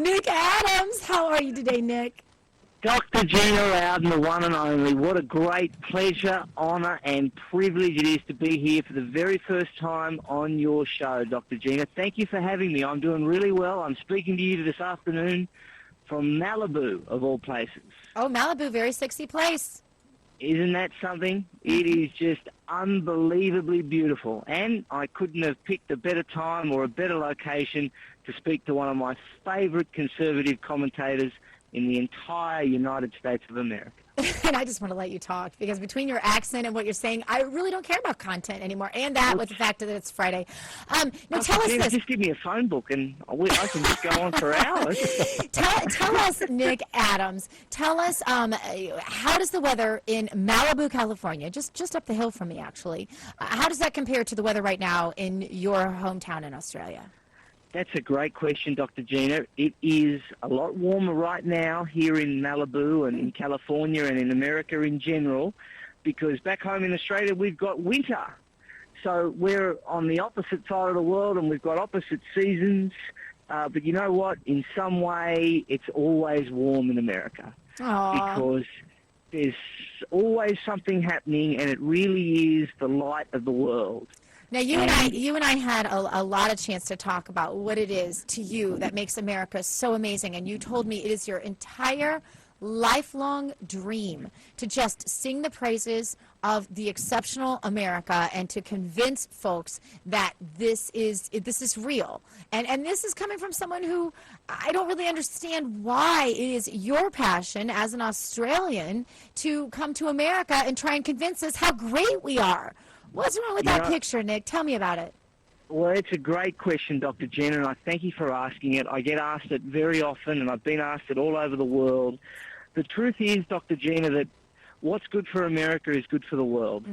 Nick Adams, how are you today, Nick? Dr. Gina Loudon, the one and only. What a great pleasure, honour and privilege it is to be here for the very first time on your show, Dr. Gina. Thank you for having me. I'm doing really well. I'm speaking to you this afternoon from Malibu, of all places. Oh, Malibu, very sexy place. Isn't that something? It is just unbelievably beautiful. And I couldn't have picked a better time or a better location to speak to one of my favourite conservative commentators in the entire United States of America. And I just want to let you talk, because between your accent and what you're saying, I really don't care about content anymore. And that with the fact that it's Friday. Now, tell us this. Just give me a phone book and I can just go on for hours. Tell us, Nick Adams, tell us how does the weather in Malibu, California, just up the hill from me, actually, how does that compare to the weather right now in your hometown in Australia? That's a great question, Dr. Gina. It is a lot warmer right now here in Malibu and in California and in America in general, because back home in Australia we've got winter. So we're on the opposite side of the world and we've got opposite seasons. But you know what? In some way, it's always warm in America. Aww. Because there's always something happening, and it really is the light of the world. Now, you and I had a lot of chance to talk about what it is to you that makes America so amazing, and you told me it is your entire lifelong dream to just sing the praises of the exceptional America and to convince folks that this is real. And this is coming from someone who I don't really understand why it is your passion as an Australian to come to America and try and convince us how great we are. What's wrong with that picture, Nick? Tell me about it. Well, it's a great question, Dr. Gina, and I thank you for asking it. I get asked it very often, and I've been asked it all over the world. The truth is, Dr. Gina, that what's good for America is good for the world.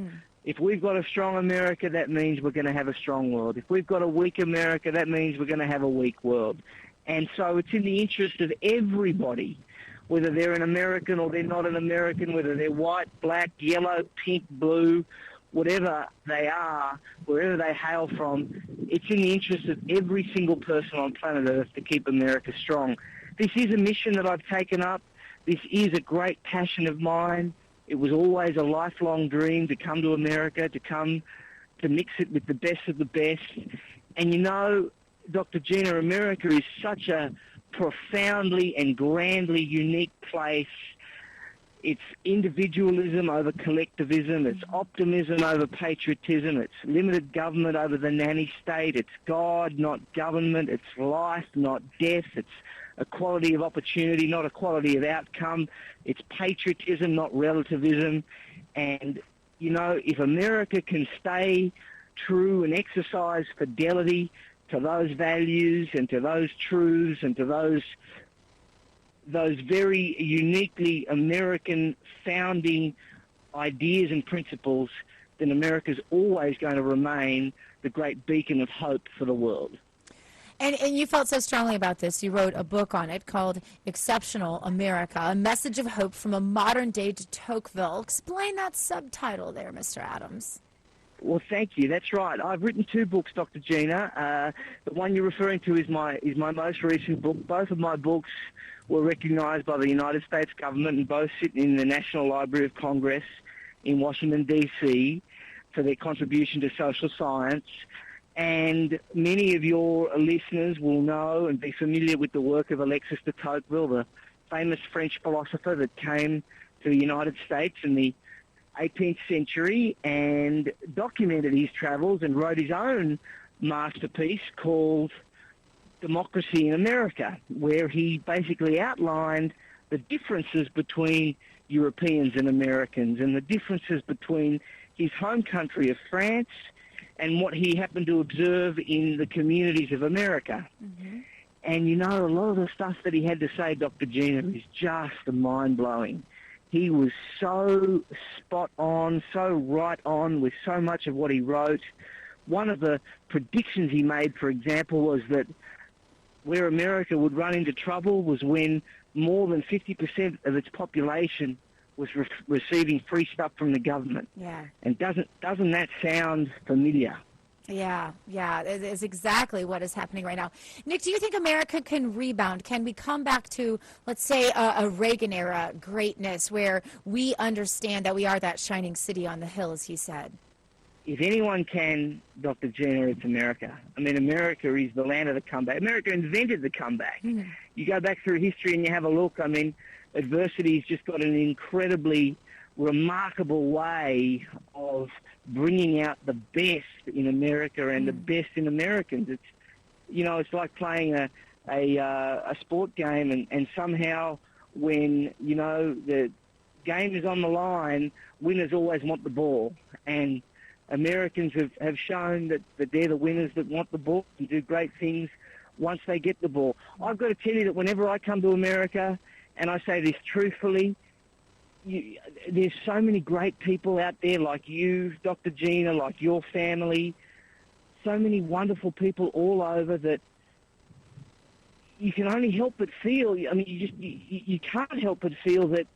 If we've got a strong America, that means we're going to have a strong world. If we've got a weak America, that means we're going to have a weak world. And so it's in the interest of everybody, whether they're an American or they're not an American, whether they're white, black, yellow, pink, blue, whatever they are, wherever they hail from, it's in the interest of every single person on planet Earth to keep America strong. This is a mission that I've taken up. This is a great passion of mine. It was always a lifelong dream to come to America, to mix it with the best of the best. And you know, Dr. Gina, America is such a profoundly and grandly unique place. It's individualism over collectivism. It's optimism over patriotism. It's limited government over the nanny state. It's God, not government. It's life, not death. It's equality of opportunity, not equality of outcome. It's patriotism, not relativism. And, you know, if America can stay true and exercise fidelity to those values and to those truths and to those very uniquely American founding ideas and principles, then America's always going to remain the great beacon of hope for the world. And you felt so strongly about this. You wrote a book on it called Exceptional America, A Message of Hope from a Modern-Day de Tocqueville. Explain that subtitle there, Mr. Adams. Well, thank you. That's right. I've written 2 books, Dr. Gina. The one you're referring to is my most recent book. Both of my books were recognized by the United States government and both sit in the National Library of Congress in Washington, D.C. for their contribution to social science. And many of your listeners will know and be familiar with the work of Alexis de Tocqueville, the famous French philosopher that came to the United States in the 18th century and documented his travels and wrote his own masterpiece called Democracy in America, where he basically outlined the differences between Europeans and Americans and the differences between his home country of France and what he happened to observe in the communities of America. And, you know, a lot of the stuff that he had to say, Dr. Gina, is just mind-blowing. He was so spot on, so right on with so much of what he wrote. One of the predictions he made, for example, was that where America would run into trouble was when more than 50% of its population was receiving free stuff from the government. Yeah. And doesn't that sound familiar? Yeah, yeah, it is exactly what is happening right now. Nick, do you think America can rebound? Can we come back to, let's say, a Reagan era greatness where we understand that we are that shining city on the hill, as he said? If anyone can, Dr. Gina, it's America. I mean, America is the land of the comeback. America invented the comeback. You go back through history and you have a look. I mean, adversity's just got an incredibly remarkable way of bringing out the best in America and the best in Americans. It's, you know, it's like playing a sport game, and somehow when, you know, the game is on the line, winners always want the ball. And Americans have shown that they're the winners that want the ball and do great things once they get the ball. I've got to tell you that whenever I come to America, and I say this truthfully, there's so many great people out there like you, Dr. Gina, like your family, so many wonderful people all over that you can only help but feel, I mean, you can't help but feel that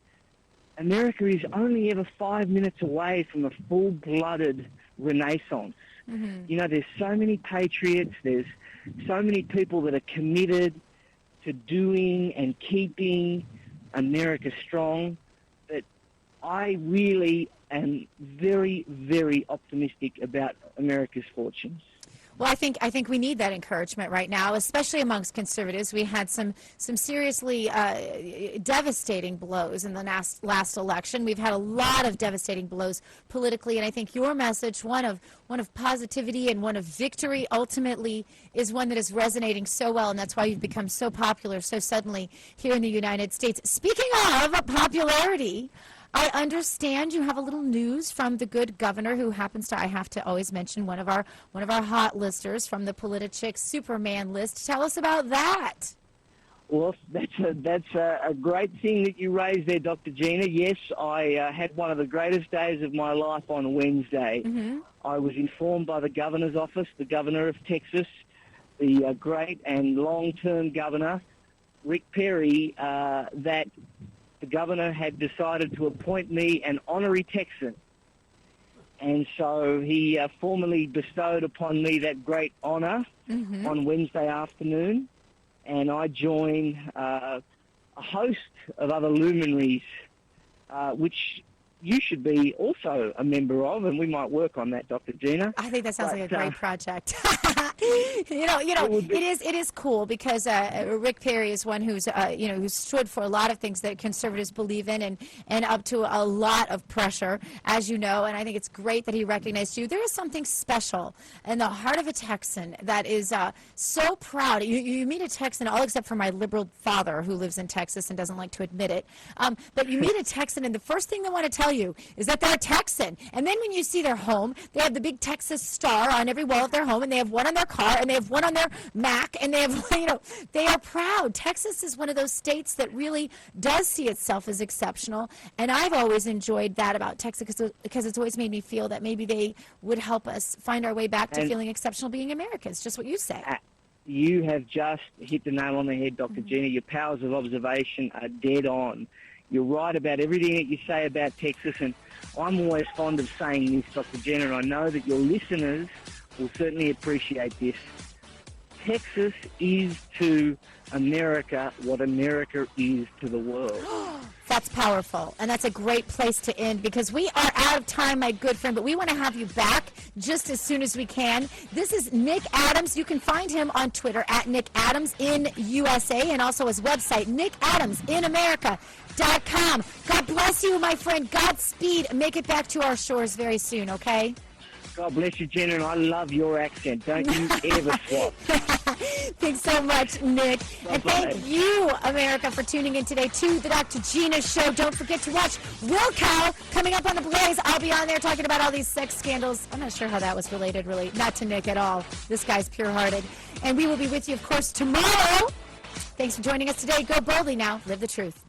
America is only ever 5 minutes away from a full-blooded renaissance. You know, there's so many patriots, there's so many people that are committed to doing and keeping America strong, that I really am very, very optimistic about America's fortunes. Well, I think we need that encouragement right now, especially amongst conservatives. We had some seriously devastating blows in the last election. We've had a lot of devastating blows politically, and I think your message, one of positivity and one of victory, ultimately is one that is resonating so well, and that's why you've become so popular so suddenly here in the United States. Speaking of popularity, I understand you have a little news from the good governor, who happens to, I have to always mention, one of our hot listers from the Politichick Superman list. Tell us about that. Well, that's a great thing that you raised there, Dr. Gina. Yes, I had one of the greatest days of my life on Wednesday. I was informed by the governor's office, the governor of Texas, the great and long-term governor, Rick Perry, that the governor had decided to appoint me an Honorary Texan. And so he formally bestowed upon me that great honor on Wednesday afternoon. And I join a host of other luminaries, which you should be also a member of, and we might work on that, Dr. Gina. I think that sounds like a great project. It is cool because Rick Perry is one who's who stood for a lot of things that conservatives believe in, and up to a lot of pressure, as you know. And I think it's great that he recognized you. There is something special in the heart of a Texan that is so proud. You meet a Texan, all except for my liberal father who lives in Texas and doesn't like to admit it. But you meet a Texan, and the first thing they want to tell you is that they're a Texan. And then when you see their home, they have the big Texas star on every wall of their home, and they have one on their car, and they have one on their Mac, and they have, they are proud. Texas is one of those states that really does see itself as exceptional, and I've always enjoyed that about Texas because it's always made me feel that maybe they would help us find our way back to feeling exceptional being Americans, just what you say. You have just hit the nail on the head, Dr. Gina. Your powers of observation are dead on. You're right about everything that you say about Texas, and I'm always fond of saying this, Dr. Gina, and I know that your listeners will certainly appreciate this. Texas is to America what America is to the world. That's powerful, and that's a great place to end because we are out of time, my good friend, but we want to have you back just as soon as we can. This is Nick Adams. You can find him on Twitter at Nick Adams in USA, and also his website, nickadamsinamerica.com. God bless you, my friend. Godspeed. Make it back to our shores very soon, okay? God bless you, Gina, and I love your accent. Don't you ever swap. Thanks so much, Nick. Bye-bye. And thank you, America, for tuning in today to the Dr. Gina Show. Don't forget to watch Will Cow coming up on The Blaze. I'll be on there talking about all these sex scandals. I'm not sure how that was related, really. Not to Nick at all. This guy's pure-hearted. And we will be with you, of course, tomorrow. Thanks for joining us today. Go boldly now. Live the truth.